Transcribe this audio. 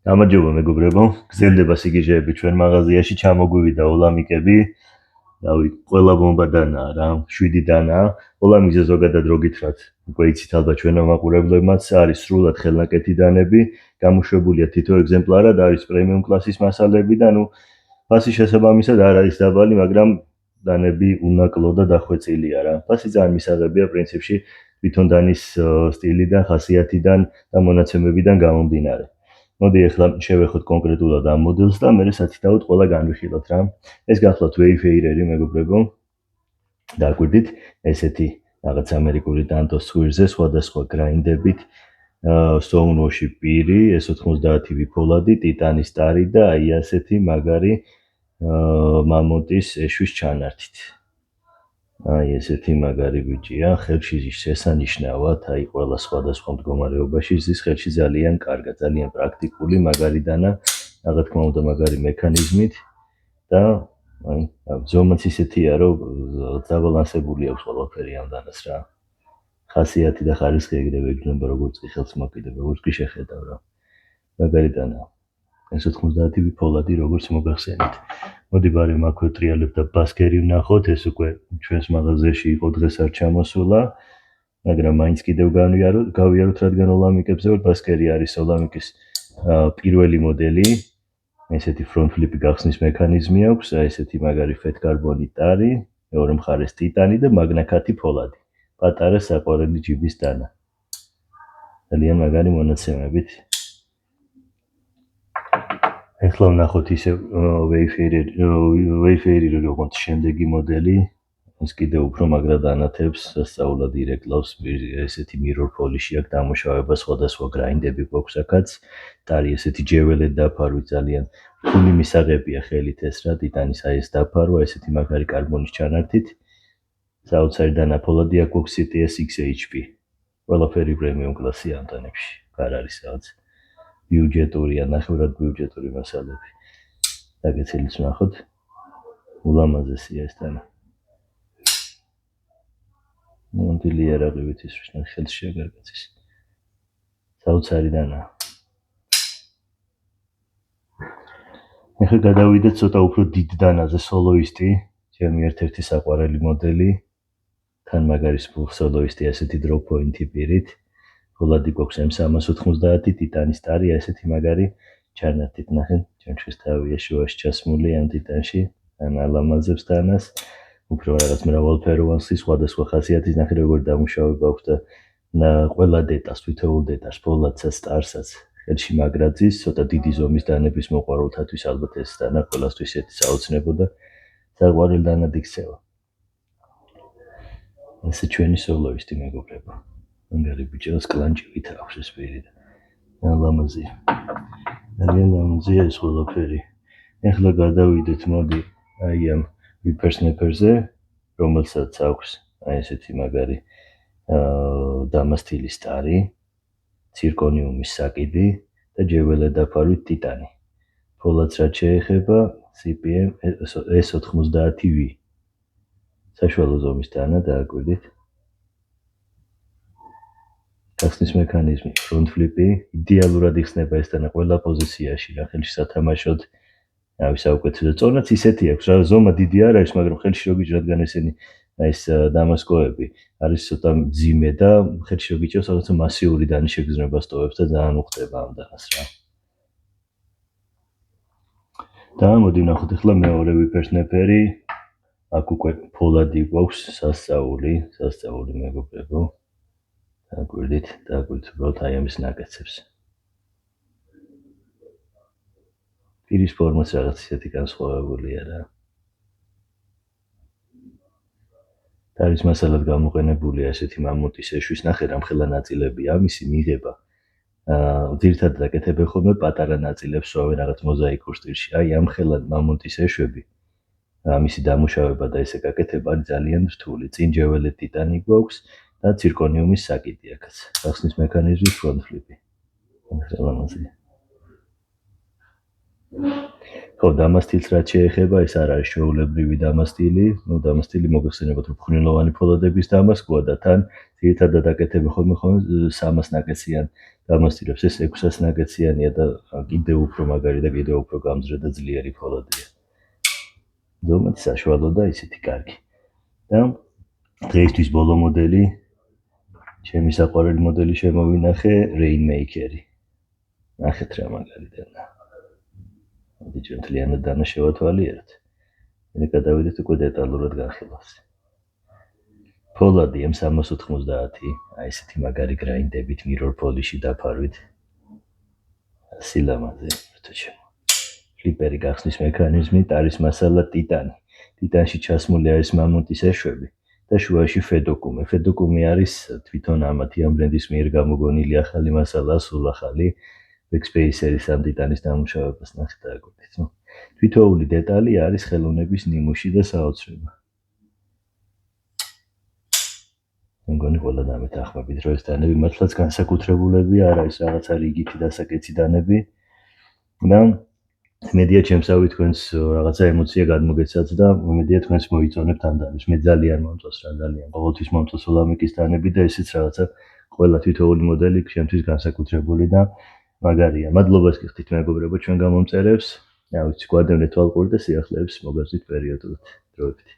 გამარჯობა მეგობრებო, გრძელდება სიგიჟეები ჩვენ მაღაზიაში, ჩამოგვივიდა ოლამიკები. რავი, ყველა ბომბა დანაა რა, 7 დანაა. ოლამიკზე ზოგადად რო გითხრათ, უკვე იცით ალბათ ჩვენო მაყურებლებმაც, არის სრულად ხელნაკეთი დანები, გამოშვებულია თითო ეგზემპლარად, არის პრემიუმ კლასის მასალები და ფასი შესაბამისად არ არის დაბალი, მაგრამ დანები უნაკლო და დახვეწილია რა. ფასი ძალიან მისაღებია პრინციპში თვითონ დანის სტილიდან, ხასიათიდან და მონაცემებიდან გამომდინარე. მოდი ახლა შევეხოთ კონკრეტულად ამ მოდელს და მერე სათითაოდ ყველა განვიხილოთ რა. ეს გახლავთ Wayfarer-ი მეგობრებო. დაგვირდით ესეთი რაღაც ამერიკული დანტოს ცხვირზე სხვადასხვა გრაინდებით, stone wash-ი პირი, S90V ფოლადი, ტიტანის ტარი და აი ასეთი მაგარი მამონტის ეშვის ჩანართით. აი ესეთი მაგარი ბიჭია, ხელში შესანიშნავად, აი ყველა სხვადასხვა მდგომარეობაში ზის ხელში ძალიან კარგა, ძალიან პრაქტიკული, მაგარი დანა, რა თქმა უნდა მაგარი მექანიზმით და აი ზომაც ისეთია, რომ დაბალანსებული აქვს ყველაფერი ამ დანას რა. ხასიათი და ხარისხი ეგრევე იქნება, როგორც კი ხელს მოკიდებ, როგორც კი შეხედავ რა. მაგარი დანა. S90V ფოლადი როგორც მოგახსენით. მოდი ბარემ აქვე ტრიალებ და ბასკერი ვნახოთ, ეს უკვე ჩვენს მაღაზიაში იყო დღეს არ ჩამოსულა, მაგრამ მაინც კიდევ გავიაროთ, რადგან ოლამიკებზე ვარ, ბასკერი არის ოლამიკის პირველი მოდელი, ესეთი front flip-ი გახსნის მექანიზმი აქვს, ესეთი მაგარი fat carbon-ი ტარი, მეორე მხარეს ტიტანი და მაგნაკათი ფოლადი, პატარა საყვარელი ჯიბის დანა. ძალიან მაგარი მონაცემებით. ახლა ვნახოთ ისე Wayfarer-ი როგორც შემდეგი მოდელი, ის კიდევ უფრო მაგრად ანათებს, სასწაულად ირეკლავს, ესეთი mirror polish-ი აქვს, დამუშავება სხვადასხვა გრაინდები გვაქვს აქაც, ტარი ესეთი ჯეველეთ დაფარვი ძალიან რთული მისაღებია ხელით ეს რა, ტიტანის აი ეს დაფარვა, ესეთი მაგარი კარბონის ჩანართით, საოცარი დანა ფოლადი აქვს CTS XHP, ყველაფერი პრემიუმ კლასი ამ დანებში, არ არის რაღაც ბიუჯეტური ან ნახევრად ბიუჯეტური მასალები. დაგეცილით ვნახოთ. ულამაზესია ეს დანა. მონტილი არაღივით ის ხელში აგარგაცის. საოცარი დანა. ახლა გადავიდეთ ცოტა უფრო დიდ დანაზე, სოლოისტი, ჩემი ერთ-ერთი საყვარელი მოდელი. თან მაგარი სოლოისტი ასეთი drop point-ი პირით. ფოლადი გვაქვს M390, ტიტანის ტარი, ესეთი მაგარი ჩანართით ნახეთ, ჩემთვის თავია შუაში ჩასმული ამ ტიტანში, ან ალამაზებს დანას, უფრო რაღაც მრავალფეროვანსი, სხვადასხვა ხასიათის ნახეთ, როგორ დამუშავება აქვს და ყველა დეტალს, თითოეულ დეტალს, ფოლადსაც, ტარსაც, ხელში მაგრაძის, ცოტა დიდი ზომის დანების მოყვარულთათვის ალბათ ეს დანა ყველასთვის საოცნებო და საყვარელი დანად იქცევა. ესე ჩვენი სოლოისტი მეგობრებო. მაგარი ბიჭოს კლანჭივით აქვს ეს პირი და ლამაზია. ძალიან ლამაზია ეს ყველაფერი. ახლა გადავიდეთ მოდი აი ამ whippersnapper-ზე, რომელსაც აქვს აი ესეთი მაგარი დამასტილის ტარი, ცირკონიუმის საკიდი და ჯეველეთ დაფარვით ტიტანი. ფოლადს რაც შეეხება CPM S90V. საშუალო ზომის დანა დააკვირდით. გახსნის მექანიზმი, front flip-ი, იდეალურად იხსნება ეს დანა ყველა პოზიციაში, რა ხელში სათამაშოდ, რავი საუკეთესო. წონაც ისეთი აქვს, რა ზომა დიდი არ არის, მაგრამ ხელში რო გიჭრ, რადგან ესენი ეს დამასკოები არის ცოტა მძიმე და ხელში რო გიჭრავს, რაღაცა მასიური დანის შეგრძნება სტოვებს და ძალიან უხდება ამ დანას რა. და მოდი ვნახოთ ახლა მეორე whippersnapper-ი. აქ უკვე ფოლადი გვაქვს, სასწაული მეგობრებო. დაგვირდით უბრალოდ აი ამის ნაკეთებს. პირის ფორმაც რაღაც ისეთი განსხვავებულია რა. ტარის მასალად გამოყენებულია ესეთი მამონტის ეშვის ნახე რამხელა ნაწილებია, ამისი მიღება. ძირითადად აკეთებენ ხოლმე პატარა ნაწილებს სვავენ რაღაც მოზაიკურ სტილში. აი ამხელა მამონტის ეშვები, ამისი დამუშავება და ესე გაკეთება არის ძალიან რთული. წინ ჯეველეთ ტიტანი გვაქვს და ცირკონიუმის საკიდი აქაც. გახსნის მექანიზმი front flip-ი. ლამაზია. ხო, დამასტილს რაც შეეხება, ეს არ არის ჩვეულებრივი დამასტილი. დამასტილი მოგეხსენებათ, რომ ფხვნილოვანი ფოლადების დამასკოა და თან Ერთადად აკეთებ ხოლმე 300 ნაკეციან დამასტირებს, ეს 600 ნაკეციანია და კიდევ უფრო მაგარი და კიდევ უფრო გამძლე და ძლიერი ფოლადია. ზოგადად საშუალო და ისეთი კარგი. და დღეისთვის ბოლო მოდელი, ჩემი საყვარელი მოდელი შემოვინახე Rainmaker-ი. ნახეთ რა მაგარი დანა. მოდი ჩვენ მთლიანად დანა შევათვალიეროთ. მე გადავიდეთ უკვე დეტალურად განხილავს. ფოლადი M390, აი ესეთი მაგარი გრაინდებით, mirror polish-ი დაფარვით. სილამაზე, რთოჩემო. ფლიპერი გახსნის მექანიზმი, ტარის მასალა ტიტანი. ტიტანში ჩასმული არის მამონტის ეშვები და შუაში ფედოკუმი. ფედოკუმი არის თვითონ ამათი ამ ბრენდის მიერ გამოგონილი ახალი მასალა, სულ ახალი. Backspacer-ის ამ ტიტანის დამუშავებას ნახეთ რა გქონდეთ. თითოეული დეტალი არის ხელოვნების ნიმუში და საოცრება. მეგონი ყველა დამეთ ახმებით რომ ეს დანები მართლაც განსაკუთრებულები არ არის რაღაცა რიგითი დასაკეცი დანები და მედია ჩემსავი თქვენს რაღაცა ემოცია გადმოგეცათ და მედია თქვენს მოიწონებთ ამ დანებს. მე ძალიან მომწონს რა ძალიან ყოველთვის მომწონს ოლამიკის დანები და ესეც რაღაცა ყველა თითოეული მოდელი ჩემთვის განსაკუთრებული და მაგარია. მადლობას გიხდით მეგობრებო ჩვენ გამომწერებს. რა ვიცი, გვადევნეთ თვალყური და სიახლეებს მოგასვით პერიოდულად. დროებით.